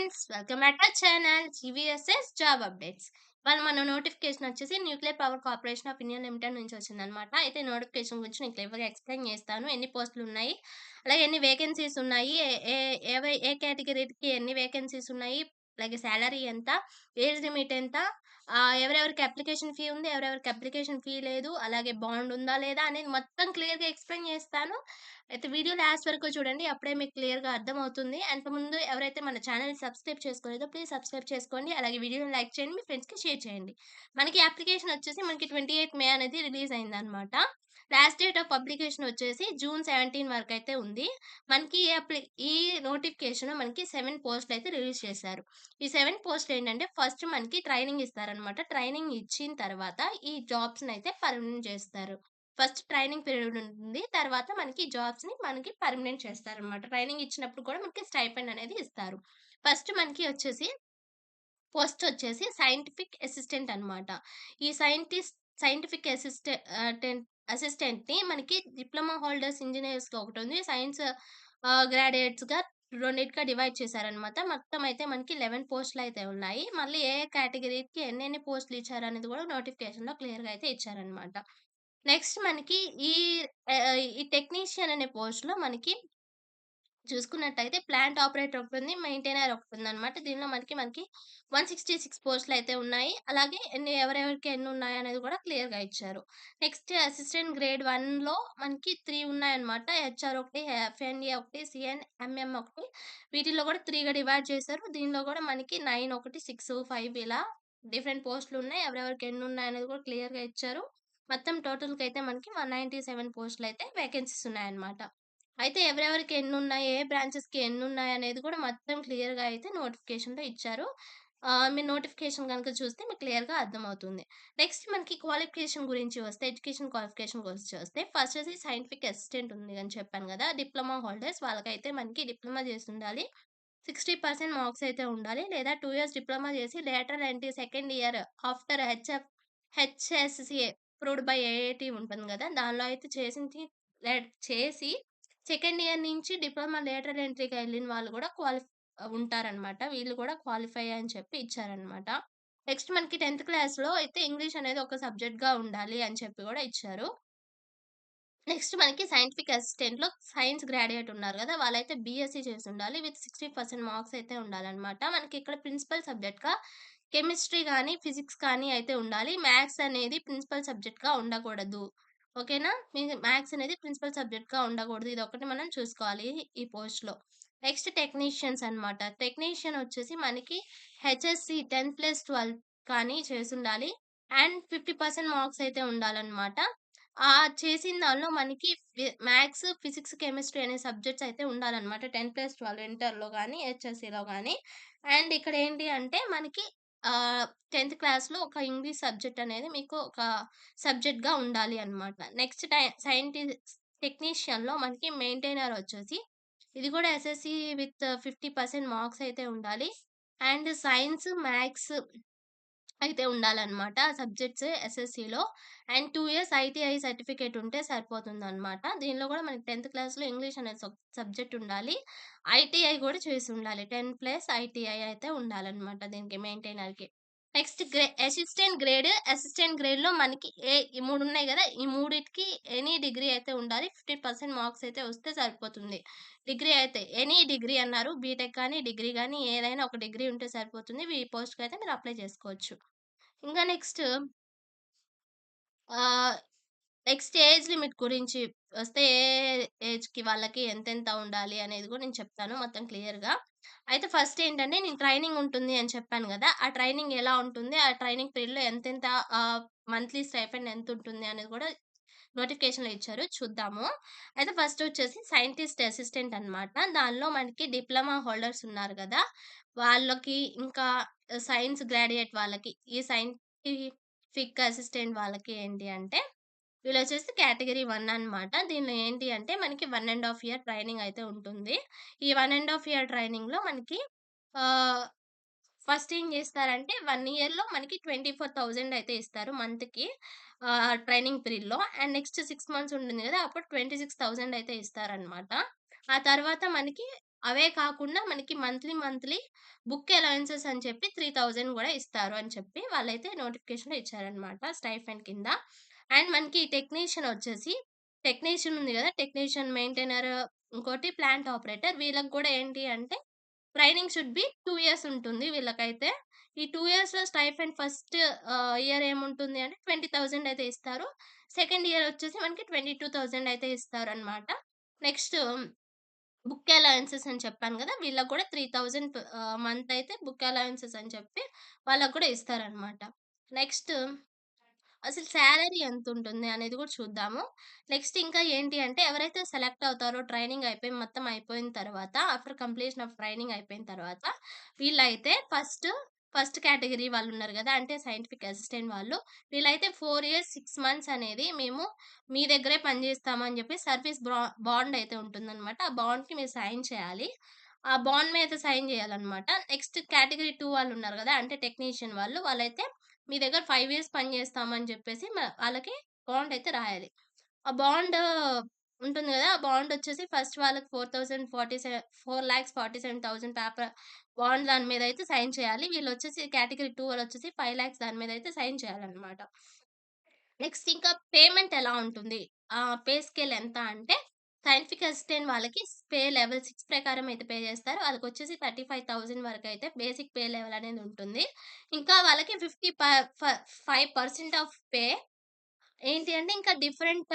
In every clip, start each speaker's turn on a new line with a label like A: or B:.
A: Friends, welcome back to channel GVSS job updates. వాళ్ళు మన notification వచ్చేసి nuclear power corporation of India limited నుంచి వచ్చిందనమాట. అయితే నోటిఫికేషన్ గురించి నేను క్లియర్గా ఎక్స్ప్లెయిన్ చేస్తాను. ఎన్ని పోస్టులు ఉన్నాయి, అలాగే ఎన్ని వేకెన్సీస్ ఉన్నాయి, ఏ కేటగిరీకి ఎన్ని వేకెన్సీస్ ఉన్నాయి, అలాగే శాలరీ ఎంత, ఏజ్ లిమిట్ ఎంత, ఎవరెవరికి అప్లికేషన్ ఫీ ఉంది, ఎవరెవరికి అప్లికేషన్ ఫీ లేదు, అలాగే బాండ్ ఉందా లేదా అనేది మొత్తం క్లియర్గా ఎక్స్ప్లెయిన్ చేస్తాను. అయితే వీడియో లాస్ట్ వరకు చూడండి. అప్పుడే మీకు క్లియర్‌గా అర్థమవుతుంది. అంతకుముందు ఎవరైతే మన ఛానెల్‌ని సబ్స్క్రైబ్ చేసుకోలేదో ప్లీజ్ సబ్స్క్రైబ్ చేసుకోండి. అలాగే వీడియోని లైక్ చేయండి. మీ ఫ్రెండ్స్‌కి షేర్ చేయండి. మనకి అప్లికేషన్ వచ్చేసి మనకి 28 మే అనేది రిలీజ్ అయిందనమాట. లాస్ట్ డేట్ ఆఫ్ పబ్లికేషన్ వచ్చేసి జూన్ 17 వరకైతే ఉంది. మనకి ఈ నోటిఫికేషన్ మనకి 7 పోస్టులయితే రిలీజ్ చేశారు. ఈ 7 పోస్టులు ఏంటంటే ఫస్ట్ మనకి ట్రైనింగ్ ఇస్తారనమాట. ట్రైనింగ్ ఇచ్చిన తర్వాత ఈ జాబ్స్‌నయితే పర్మనెంట్ చేస్తారు. ఫస్ట్ ట్రైనింగ్ పీరియడ్ ఉంటుంది. తర్వాత మనకి జాబ్స్‌ని మనకి పర్మనెంట్ చేస్తారనమాట. ట్రైనింగ్ ఇచ్చినప్పుడు కూడా మనకి స్టైపెండ్ అనేది ఇస్తారు. ఫస్ట్ మనకి వచ్చేసి పోస్ట్ వచ్చేసి సైంటిఫిక్ అసిస్టెంట్ అన్నమాట. ఈ సైంటిఫిక్ అసిస్టెంట్‌ని మనకి డిప్లొమా హోల్డర్స్ ఇంజినీర్స్‌గా ఒకటుంది. సైన్స్ గ్రాడ్యుయేట్స్‌గా రెండిటిగా డివైడ్ చేశారనమాట. మొత్తం అయితే మనకి 11 పోస్టులయితే ఉన్నాయి. మళ్ళీ ఏ కేటగిరీకి ఎన్నెన్ని పోస్టులు ఇచ్చారనేది కూడా నోటిఫికేషన్‌లో క్లియర్‌గా అయితే ఇచ్చారనమాట. నెక్స్ట్ మనకి ఈ ఈ టెక్నీషియన్ అనే పోస్ట్‌లో మనకి చూసుకున్నట్టయితే ప్లాంట్ ఆపరేటర్ ఒకటుంది. మెయింటైనర్ ఒకటుందనమాట. దీనిలో మనకి 166 పోస్టులయితే ఉన్నాయి. అలాగే ఎవరెవరికి ఎన్నున్నాయనేది కూడా క్లియర్‌గా ఇచ్చారు. నెక్స్ట్ అసిస్టెంట్ గ్రేడ్ 1లో మనకి 3 ఉన్నాయన్నమాట. హెచ్ఆర్ ఒకటి, ఎఫ్ఎన్ఏ ఒకటి, ఎంఎం ఒకటి. వీటిల్లో కూడా 3గా డివైడ్ చేశారు. దీనిలో కూడా మనకి 9 ఒకటి, 6, 5 ఇలా డిఫరెంట్ పోస్టులున్నాయి. ఎవరెవరికి ఎన్నున్నాయనేది కూడా క్లియర్‌గా ఇచ్చారు. మొత్తం టోటల్‌కైతే మనకి 197 పోస్టులయితే వేకెన్సీస్ ఉన్నాయన్నమాట. అయితే ఎవరెవరికి ఎన్నున్నాయి, ఏ బ్రాంచెస్‌కి ఎన్నున్నాయనేది కూడా మొత్తం క్లియర్‌గా అయితే నోటిఫికేషన్‌లో ఇచ్చారు. మీరు నోటిఫికేషన్ గనుక చూస్తే మీకు క్లియర్‌గా అర్థమవుతుంది. నెక్స్ట్ మనకి క్వాలిఫికేషన్ గురించి వస్తే, ఎడ్యుకేషన్ క్వాలిఫికేషన్ గురించి వస్తే, ఫస్ట్ వచ్చేసి సైంటిఫిక్ అసిస్టెంట్ ఉంది అని చెప్పాను గదా! డిప్లొమా హోల్డర్స్ వాళ్ళకైతే మనకి డిప్లొమా చేసుండాలి. 60% మార్క్స్ అయితే ఉండాలి. లేదా 2 ఇయర్స్ డిప్లొమా చేసి lateral entry second year after HSCA approved by AIT ఉంటుంది గదా! దానిలో అయితే చేసి సెకండ్ ఇయర్ నుంచి డిప్లొమా లేటరల్ ఎంట్రీ‌గా ఎళ్ళిన వాళ్ళు గూడా ఉంటారనమాట. వీళ్ళు గూడా క్వాలిఫై అని చెప్పి ఇచ్చారనమాట. నెక్స్ట్ మనకి 10థ్ క్లాస్‌లో అయితే ఇంగ్లీష్ అనేది ఒక సబ్జెక్ట్‌గా ఉండాలి అని చెప్పి గూడా ఇచ్చారు. నెక్స్ట్ మనకి సైంటిఫిక్ అసిస్టెంట్‌లో సైన్స్ గ్రాడ్యుయేట్ ఉన్నారు గదా! వాళ్ళైతే బీఎస్సీ చేసుండాలి. విత్ 60% మార్క్స్ అయితే ఉండాలనమాట. మనకిక్కడ ప్రిన్సిపల్ సబ్జెక్ట్‌గా కెమిస్ట్రీ గానీ, ఫిజిక్స్ కానీ అయితే ఉండాలి. మ్యాథ్స్ అనేది ప్రిన్సిపల్ సబ్జెక్ట్‌గా ఉండకూడదు. ఓకేనా? మ్యాథ్స్ అనేది ప్రిన్సిపల్ సబ్జెక్ట్‌గా ఉండకూడదు. ఇదొక్కటి మనం చూసుకోవాలి ఈ పోస్ట్‌లో. నెక్స్ట్ టెక్నీషియన్స్ అన్నమాట. టెక్నీషియన్ వచ్చేసి మనకి హెచ్ఎస్‌సి 10+12 కానీ చేసుండాలి. అండ్ 50% మార్క్స్ అయితే ఉండాలన్నమాట. చేసిన దానిలో మనకి మ్యాథ్స్, ఫిజిక్స్, కెమిస్ట్రీ అనే సబ్జెక్ట్స్ అయితే ఉండాలన్నమాట. 10+12 ఇంటర్‌లో గాని, హెచ్ఎస్‌సిలో గాని. అండ్ ఇక్కడ ఏంటి అంటే మనకి 10థ్ క్లాస్‌లో ఒక ఇంగ్లీష్ సబ్జెక్ట్ అనేది మీకు ఒక సబ్జెక్ట్‌గా ఉండాలి అన్నమాట. నెక్స్ట్ టెక్నీషియన్‌లో మనకి మెయింటైనర్ వచ్చేసి ఇది కూడా ఎస్ఎస్‌సి విత్ 50% మార్క్స్ అయితే ఉండాలి. అండ్ సైన్స్, మ్యాథ్స్ అయితే ఉండాలనమాట. ఆ సబ్జెక్ట్స్ ఎస్ఎస్‌సిలో. అండ్ 2 ఇయర్స్ ఐటీఐ సర్టిఫికేట్ ఉంటే సరిపోతుందనమాట. దీనిలో గూడా మనకి 10థ్ క్లాస్‌లో ఇంగ్లీష్ అనే సబ్జెక్ట్ ఉండాలి. ఐటీఐ గూడా చేసుండాలి. 10+ ఐటీఐ అయితే ఉండాలనమాట దీనికి మెయింటైనర్‌కి. నెక్స్ట్ అసిస్టెంట్ గ్రేడ్‌లో మనకి ఈ 3 ఉన్నాయి గదా! ఈ మూడిటికి ఎనీ డిగ్రీ అయితే ఉండాలి. 50% మార్క్స్ అయితే వస్తే సరిపోతుంది. డిగ్రీ అయితే ఎనీ డిగ్రీ అన్నారు. బీటెక్ గాని, డిగ్రీ గాని ఏదైనా ఒక డిగ్రీ ఉంటే సరిపోతుంది. ఈ పోస్ట్‌కైతే మీరు అప్లై చేసుకోవచ్చు. ఇంకా ఆహ్, నెక్స్ట్ ఏజ్ లిమిట్ గురించి వస్తే, ఏజ్‌కి వాళ్ళకి ఎంతెంత ఉండాలి అనేది కూడా నేను చెప్తాను మొత్తం క్లియర్‌గా. అయితే ఫస్ట్ ఏంటంటే నేను ట్రైనింగ్ ఉంటుంది అని చెప్పాను గదా! ఆ ట్రైనింగ్ ఎలా ఉంటుంది? ఆ ట్రైనింగ్ పీరియడ్‌లో ఎంతెంత మంత్లీ స్టైపెండ్ ఎంతుంటుంది అనేది కూడా నోటిఫికేషన్‌లో ఇచ్చారు. చూద్దాము. అయితే ఫస్ట్ వచ్చేసి సైంటిస్ట్ అసిస్టెంట్ అన్నమాట. దానిలో మనకి డిప్లొమా హోల్డర్స్ ఉన్నారు గదా! వాళ్ళకి ఇంకా సైన్స్ గ్రాడ్యుయేట్ వాళ్ళకి ఈ సైంటిఫిక్ అసిస్టెంట్ వాళ్ళకి ఏంటి అంటే వీళ్ళొచ్చేసి కేటగరీ 1 అన్నమాట. దీనిలో ఏంటి అంటే మనకి 1 ½ ఇయర్ ట్రైనింగ్ అయితే ఉంటుంది. ఈ 1 ½ ఇయర్ ట్రైనింగ్‌లో మనకి ఆహ్, ఫస్ట్ ఏం జేస్తారంటే 1 ఇయర్‌లో మనకి 24,000 అయితే ఇస్తారు మంత్‌కి ట్రైనింగ్ పీరియడ్‌లో. అండ్ నెక్స్ట్ 6 మంత్స్ ఉంటుంది గదా! అప్పుడు 26,000 అయితే ఇస్తారనమాట. ఆ తర్వాత మనకి అవే కాకుండా మనకి మంత్లీ బుక్ అలవెన్సెస్ అని చెప్పి 3000 గూడా ఇస్తారు అని చెప్పి వాళ్ళైతే నోటిఫికేషన్‌లో ఇచ్చారనమాట స్టైఫండ్ కింద. అండ్ మనకి టెక్నీషియన్ ఉంది గదా! టెక్నీషియన్, మెయింటైనర్, ఇంకోటి ప్లాంట్ ఆపరేటర్ వీళ్ళకి గూడా ఏంటి అంటే ట్రైనింగ్ షుడ్ బి 2 ఇయర్స్ ఉంటుంది వీళ్ళకైతే. ఈ 2 ఇయర్స్‌లో స్టైఫండ్ ఫస్ట్ ఇయర్ ఏముంటుంది అంటే 20,000 అయితే ఇస్తారు. సెకండ్ ఇయర్ వచ్చేసి మనకి 22,000 అయితే ఇస్తారనమాట. నెక్స్ట్ బుక్ అలవెన్సెస్ అని చెప్పాను గదా! వీళ్ళకి గూడా 3000 మంత్ అయితే బుక్ అలవెన్సెస్ అని చెప్పి వాళ్ళకి గూడా ఇస్తారనమాట. నెక్స్ట్ అసలు సాలరీ ఎంతుంటుంది అనేది గూడా చూద్దాము. నెక్స్ట్ ఇంకా ఏంటి అంటే ఎవరైతే సెలెక్ట్ అవుతారో ట్రైనింగ్ అయిపోయి మొత్తం అయిపోయిన తర్వాత ఆఫ్టర్ కంప్లీషన్ ఆఫ్ ట్రైనింగ్ అయిపోయిన తర్వాత వీళ్ళైతే ఫస్ట్ కేటగరీ వాళ్ళున్నారు గదా! అంటే సైంటిఫిక్ అసిస్టెంట్ వాళ్ళు. వీళ్ళైతే 4 ఇయర్స్ 6 మంత్స్ అనేది మేము మీ దగ్గరే పని జేస్తాము అని జెప్పి సర్వీస్ బాండ్ అయితే ఉంటుందనమాట. ఆ బాండ్‌కి మీరు సైన్ చేయాలి. ఆ బాండ్ మీద సైన్ జేయాలనమాట. నెక్స్ట్ కేటగరీ 2 వాళ్ళున్నారు గదా! అంటే టెక్నీషియన్ వాళ్ళు. వాళ్ళైతే మీ దగ్గర 5 ఇయర్స్ పని చేస్తామని చెప్పేసి వాళ్ళకి బాండ్ అయితే రాయాలి. ఆ బాండ్ ఉంటుంది గదా! ఆ బాండ్ వచ్చేసి ఫస్ట్ వాళ్ళకి 4,47,000 పేపర్ బాండ్ దాని మీద అయితే సైన్ చేయాలి. వీళ్ళొచ్చేసి కేటగరీ 2 వాళ్ళొచ్చేసి 5,00,000 దాని మీద అయితే సైన్ చేయాలన్నమాట. నెక్స్ట్ ఇంకా పేమెంట్ ఎలా ఉంటుంది? పే స్కేల్ ఎంత అంటే సైంటిఫిక్ అసిస్టెంట్ వాళ్ళకి పే లెవెల్ 6 ప్రకారం అయితే పే చేస్తారు. వాళ్ళకొచ్చేసి 35,000 వరకైతే బేసిక్ పే లెవెల్ అనేది ఉంటుంది. ఇంకా వాళ్ళకి 5% ఆఫ్ పే ఏంటి అంటే ఇంకా డిఫరెంట్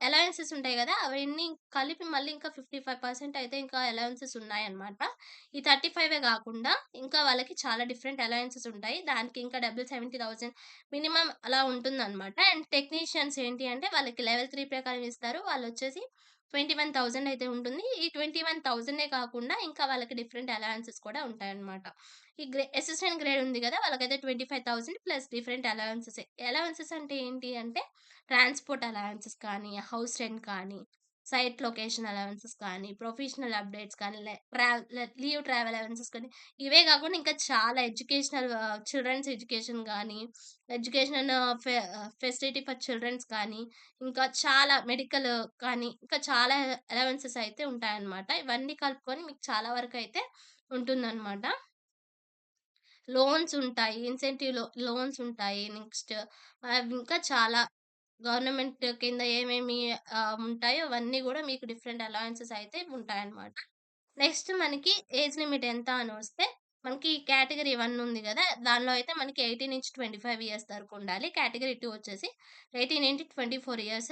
A: అలవెన్సెస్ ఉంటాయి గదా! అవన్నీ కలిపి మళ్ళీ ఇంకా 55% అయితే ఇంకా అలవెన్సెస్ ఉన్నాయన్నమాట. ఈ 35 గాకుండా ఇంకా వాళ్ళకి చాలా డిఫరెంట్ అలవెన్సెస్ ఉంటాయి. దానికి ఇంకా డబుల్ 70,000 మినిమమ్ అలా ఉంటుందన్నమాట. అండ్ టెక్నీషియన్స్ ఏంటి అంటే వాళ్ళకి లెవెల్ 3 ప్రకారం ఇస్తారు. వాళ్ళొచ్చేసి 21,000 అయితే ఉంటుంది. ఈ 21,000 కాకుండా ఇంకా వాళ్ళకి డిఫరెంట్ అలవెన్సెస్ కూడా ఉంటాయన్నమాట. ఈ అసిస్టెంట్ గ్రేడ్ ఉంది గదా! వాళ్ళకైతే 25,000 ప్లస్ డిఫరెంట్ అలవెన్సెసే. అలవెన్సెస్ అంటే ఏంటి అంటే ట్రాన్స్‌పోర్ట్ అలవెన్సెస్ కానీ, హౌస్ రెంట్ కానీ, సైట్ లొకేషన్ అలవెన్సెస్ కానీ, ప్రొఫెషనల్ అప్‌డేట్స్ కానీ, లీవ్ ట్రావెల్ అలవెన్సెస్ కానీ, ఇవే గాకుండా ఇంకా చాలా ఎడ్యుకేషనల్ చిల్డ్రన్స్ ఎడ్యుకేషన్ గానీ, ఎడ్యుకేషన్ ఫెసిలిటీ ఫర్ చిల్డ్రన్స్ కానీ, ఇంకా చాలా మెడికల్ కానీ, ఇంకా చాలా అలవెన్సెస్ అయితే ఉంటాయన్నమాట. ఇవన్నీ కలుపుకొని మీకు చాలా వరకైతే ఉంటుందన్నమాట. లోన్స్ ఉంటాయి. ఇన్సెంటివ్ లోన్స్ ఉంటాయి. నెక్స్ట్ ఇంకా చాలా గవర్నమెంట్ కింద ఏమేమి ఉంటాయో అవన్నీ గూడా మీకు డిఫరెంట్ అలవెన్సెస్ అయితే ఉంటాయన్నమాట. నెక్స్ట్ మనకి ఏజ్ లిమిట్ ఎంత అనొస్తే, మనకి కేటగరీ 1 ఉంది గదా! దానిలో అయితే మనకి 18-25 ఇయర్స్ వరకు ఉండాలి. కేటగరీ 2 వచ్చేసి 18-24 ఇయర్స్.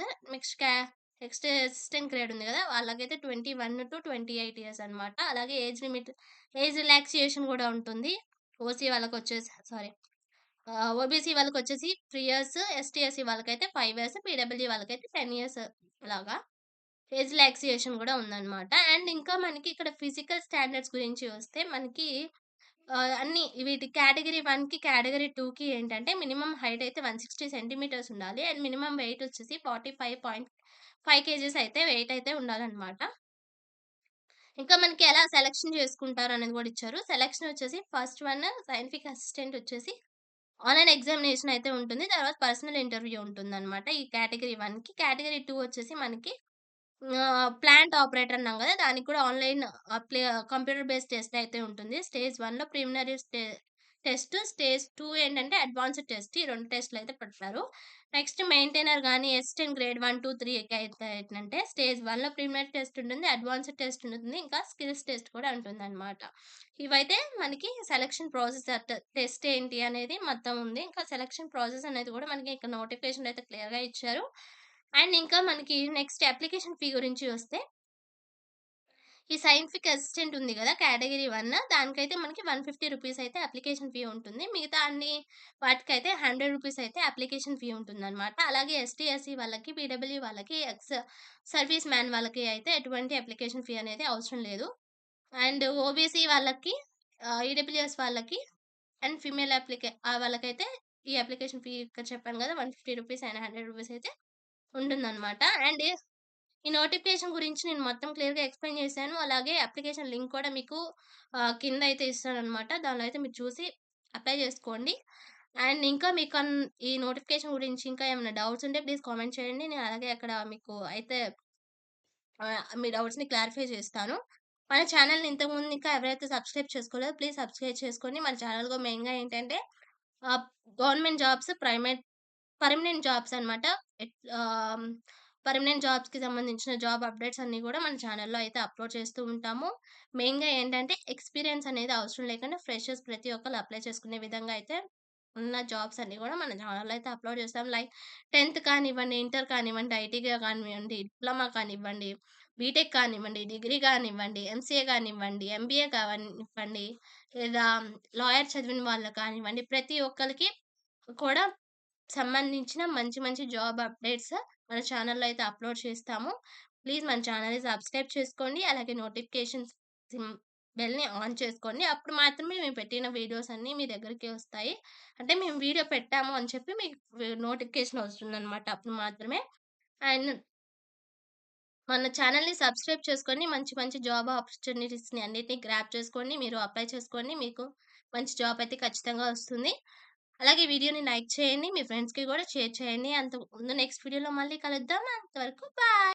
A: నెక్స్ట్ అసిస్టెంట్ గ్రేడ్ ఉంది గదా! వాళ్ళకైతే 21-28 ఇయర్స్ అన్నమాట. అలాగే ఏజ్ రిలాక్సేషన్ గూడా ఉంటుంది. ఓసీ వాళ్ళకొచ్చేసి సారీ ఓబీసీ వాళ్ళకొచ్చేసి 3 ఇయర్స్, ఎస్టీ, ఎస్సీ వాళ్ళకైతే 5 ఇయర్స్, పీడబ్ల్యూడీ వాళ్ళకైతే 10 ఇయర్స్ అలాగా. ఏజ్ రిలాక్సేషన్ గూడా ఉందన్నమాట. అండ్ ఇంకా మనకి ఇక్కడ ఫిజికల్ స్టాండర్డ్స్ గురించి వస్తే మనకి అన్నీ వీటి కేటగరీ 1కి, కేటగరీ 2కి ఏంటంటే మినిమమ్ హైట్ అయితే 160 సెంటీమీటర్స్ ఉండాలి. అండ్ మినిమమ్ వెయిట్ వచ్చేసి 45.5 కేజీస్ అయితే వెయిట్ అయితే ఉండాలన్నమాట. ఇంకా మనకి ఎలా సెలక్షన్ చేసుకుంటారనేది గూడా ఇచ్చారు. సెలక్షన్ వచ్చేసి ఫస్ట్ వన్ సైంటిఫిక్ అసిస్టెంట్ వచ్చేసి ఆన్‌లైన్ ఎగ్జామినేషన్ అయితే ఉంటుంది. తర్వాత పర్సనల్ ఇంటర్వ్యూ ఉంటుందన్నమాట. ఈ కేటగరీ 1కి. కేటగరీ 2 వచ్చేసి మనకి ప్లాంట్ ఆపరేటర్ అన్నాం గదా! దానికి కూడా ఆన్‌లైన్ కంప్యూటర్ బేస్డ్ టెస్ట్ అయితే ఉంటుంది. స్టేజ్ 1లో ప్రిలిమినరీ టెస్ట్. స్టేజ్ 2 ఏంటంటే అడ్వాన్స్‌డ్ టెస్ట్. ఈ 2 టెస్ట్‌లయితే పెడతారు. నెక్స్ట్ మెయింటైనర్ గాని, అసిస్టెంట్ గ్రేడ్ 1, 2, 3కి అయితే ఏంటంటే స్టేజ్ 1లో ప్రిలిమినరీ టెస్ట్ ఉంటుంది. అడ్వాన్స్‌డ్ టెస్ట్ ఉంటుంది. ఇంకా స్కిల్స్ టెస్ట్ కూడా ఉంటుందన్నమాట. ఇవైతే మనకి సెలక్షన్ ప్రాసెస్ టెస్ట్ ఏంటి అనేది మొత్తం ఉంది. ఇంకా సెలక్షన్ ప్రాసెస్ అనేది కూడా మనకి ఇక్కడ నోటిఫికేషన్‌లో అయితే క్లియర్‌గా ఇచ్చారు. అండ్ ఇంకా మనకి నెక్స్ట్ అప్లికేషన్ ఫీ గురించి వస్తే, ఈ సైంటిఫిక్ అసిస్టెంట్ ఉంది గదా! కేటగరీ 1 దానికైతే మనకి 150 రూపీస్ అయితే అప్లికేషన్ ఫీ ఉంటుంది. మిగతా అన్ని వాటికైతే 100 రూపీస్ అయితే అప్లికేషన్ ఫీ ఉంటుందన్నమాట. అలాగే ఎస్టీ, ఎస్సీ వాళ్ళకి, పీడబ్ల్యూ వాళ్ళకి, సర్వీస్ మ్యాన్ వాళ్ళకి అయితే ఎటువంటి అప్లికేషన్ ఫీ అనేది అవసరం లేదు. అండ్ ఓబీసీ వాళ్ళకి, ఈడబ్ల్యూఎస్ వాళ్ళకి అండ్ ఫీమేల్ వాళ్ళకైతే ఈ అప్లికేషన్ ఫీ ఇక్కడ చెప్పాను గదా! 150 రూపీస్ అండ్ 100 రూపీస్ అయితే ఉంటుందన్నమాట. అండ్ ఈ నోటిఫికేషన్ గురించి నేను మొత్తం క్లియర్‌గా ఎక్స్‌ప్లెయిన్ చేశాను. అలాగే అప్లికేషన్ లింక్ కూడా మీకు కింద అయితే ఇస్తాననమాట. దానిలో అయితే మీరు చూసి అప్లై చేసుకోండి. అండ్ ఇంకా ఈ నోటిఫికేషన్ గురించి ఇంకా ఏమైనా డౌట్స్ ఉంటే ప్లీజ్ కామెంట్ చేయండి. నేను అలాగే అక్కడ మీకు అయితే మీ డౌట్స్‌ని క్లారిఫై చేస్తాను. మన ఛానెల్‌ని ఇంతకుముందు ఇంకా ఎవరైతే సబ్స్క్రైబ్ చేసుకోలేదో ప్లీజ్ సబ్స్క్రైబ్ చేసుకోండి. మన ఛానెల్‌లో మెయిన్‌గా ఏంటంటే ఆహ్, గవర్నమెంట్ జాబ్స్, పర్మనెంట్ జాబ్స్ అనమాట. ఎట్ ఆహ్, పర్మనెంట్ జాబ్స్‌కి సంబంధించిన జాబ్ అప్డేట్స్ అన్నీ గూడా మన ఛానెల్‌లో అయితే అప్‌లోడ్ చేస్తూ ఉంటాము. మెయిన్‌గా ఏంటంటే ఎక్స్‌పీరియన్స్ అనేది అవసరం లేకుండా ఫ్రెషర్స్ ప్రతి ఒక్కళ్ళు అప్లై చేసుకునే విధంగా అయితే ఉన్న జాబ్స్ అన్నీ గూడా మన ఛానెల్‌లో అయితే అప్‌లోడ్ చేస్తాం. లైక్ 10థ్ కానివ్వండి, ఇంటర్ కానివ్వండి, ఐటీగా కానివ్వండి, డిప్లొమా కానివ్వండి, బీటెక్ కానివ్వండి, డిగ్రీ కానివ్వండి, ఎంసీఏ కానివ్వండి, ఎంబీఏ కానివ్వండి, లేదా లాయర్ చదివిన వాళ్ళు కానివ్వండి, ప్రతి ఒక్కళ్ళకి కూడా సంబంధించిన మంచి మంచి జాబ్ అప్డేట్స్ మన ఛానెల్‌లో అయితే అప్‌లోడ్ చేస్తాము. ప్లీజ్ మన ఛానెల్‌ని సబ్స్క్రైబ్ చేసుకోండి. అలాగే నోటిఫికేషన్స్ బెల్‌ని ఆన్ చేసుకోండి. అప్పుడు మాత్రమే మేము పెట్టిన వీడియోస్ అన్నీ మీ దగ్గరికి వస్తాయి. అంటే మేము వీడియో పెట్టాము అని చెప్పి మీకు నోటిఫికేషన్ వస్తుందనమాట. అప్పుడు మాత్రమే. అండ్ మన ఛానెల్‌ని సబ్స్క్రైబ్ చేసుకొని మంచి మంచి జాబ్ ఆపర్చునిటీస్‌ని అన్నిటిని గ్రాబ్ చేసుకోండి. మీరు అప్లై చేసుకోండి. మీకు మంచి జాబ్ అయితే ఖచ్చితంగా వస్తుంది. అలాగే వీడియోని లైక్ చేయండి. మీ ఫ్రెండ్స్‌కి గూడా షేర్ చేయండి. అంతకు ముందు నెక్స్ట్ వీడియోలో మళ్ళీ కలుద్దాం. అంతవరకు బాయ్.